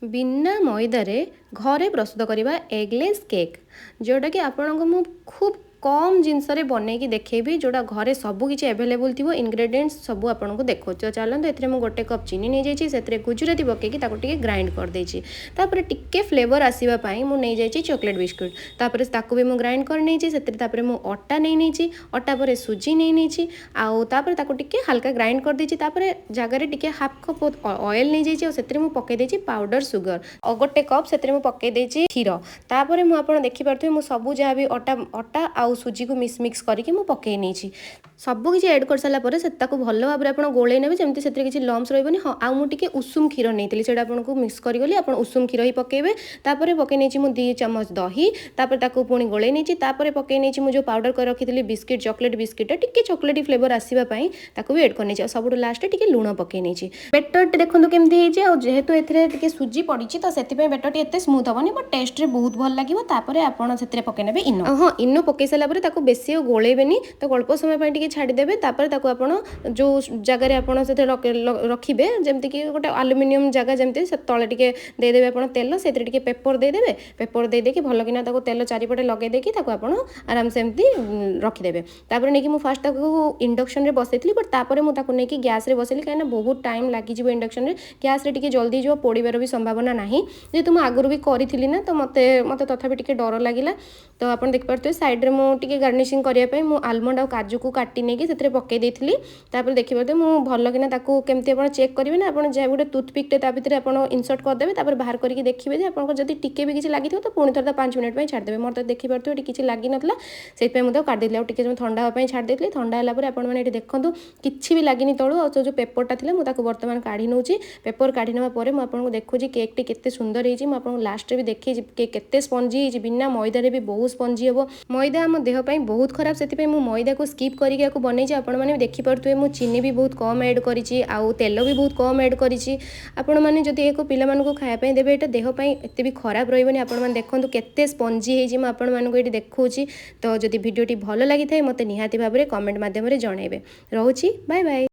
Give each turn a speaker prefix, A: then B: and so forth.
A: बिना मैदारे घरे प्रस्तुत करवा एगलेस केक जोटा कि आपन को मु खूब कम जिनस बनईकी देखेबी जोटा घरे सबकि एभेलेबुल थी इनग्रेडिएंट्स सब आपन को देखो। तो चलते ए गोटे कप चीनी नहीं जाइए से गुजराती पकईकी टे ग्राइंड करदेची टिके फ्लेवर आसवाई मुझे चॉकलेट बिस्कुट तापर भी मुझे ग्राइंड कर नहीं से मु अटा नहीं अटा पर सुजी नहीं आउे टिके हल्का ग्राइंड कर देची जगार टिके हाफ कप ऑयल नहीं जाइए से पकईदेची पाउडर सुगर और गोटे कप से पकई देची क्षीर तापर मुझे देखिपे मुझे सब जहाँ भी अटा अटा आउ सुजी को मिक्स करके पकई नहीं सबकि ऐड कर सारापर से भल भाव में गोले ने जमी से किसी लम्स रही हाँ आउ मुझे उषुम क्षीर नहीं से आपको मिक्स करगली आप उषुम क्षीर ही पकेबे तापर पकई नहीं मुझे 2 चम्मच दही तापर पुणी गोले नहीं पकई नहीं मुझे पाउडर कर रखी बिस्किट चॉकलेट बिस्किट टिके चॉकलेटी फ्लेवर आसवाई भी एड कर नहीं सब लास्ट टिके लुण पकई नहीं बेटर देखो केमती जेहेतु ए सुजी पड़ी तो से बेटर एत स्मूथ हेनी बट टेस्ट बहुत भल लगे आपड़ से पकई ने इनो हाँ इनो पकई सारा बेसी गोलेबेनी तो अल्प समय छाड़देवे आप जो जगार आप रखिए जमती कि गोटे आलुमिनियम जगह जमी तले टे देदेवे आप तेल से पेपर देदेवे पेपर देदेकि भल कि तेल चारिपटे लगे देकी आप आराम से एमती रखिदेवे तापर नहीं मुझे फास्ट इंडक्शन में बसई बट तापर मुझे नहीं गैस रे बसैली कहीं बहुत टाइम लगी इंडक्शन में गैस रे जल्दी जो पोड़ार भी संभावना ना जेहेतु मुझे आगुरी भी करी ना तो मत तथापि टिके डर लगे तो आप देखिपे सैड्रे मुझे गार्निशिंग करने आलमंड और काजू को काटी नहीं से पकई देती देखिए मुझे भल कि केमती आप चेक करेंगे ना आप जहाँ गोटे टूथपिकटे भितर आप इनसर्ट करदे तापर बाहर करके देखिए जे आपको जब टिके भी किसी लगी तो पुणी थोड़ा 5 मिनट में छाड़देवे मोर तो देखिपे किसी लगी ना से मुझे काटिदी आउ टे ठंडा हाँपाई छाड़ी ठंडा है आपने देखूँ किसी भी लगी तलू और जो पेपरटा थी मुझे बर्तमान काढ़ी नौ पेपर काढ़ी नापर मुझे देखुची केक टी के सुंदर हो लास्ट भी देखी केक के स्पंजी बिना मैदारे भी बहुत स्पंजी हम मैदा आम देहपाई बहुत खराब से मैदा को स्किप करके बनई आपने देखिपे मुझे चीनी भी बहुत कम ऐड करी आउ तेल भी बहुत कम ऐड करी आपण मैंने जब एक पिला खायापी देवे यहाँ देहपाई एत भी खराब रही आपने देखूँ केते स्पंजी हो आपको देखा तो जब भिडियोटी भल लगी था मत निहाती भाव में कमेंट मध्यम जनइबे रोची बाय बाय।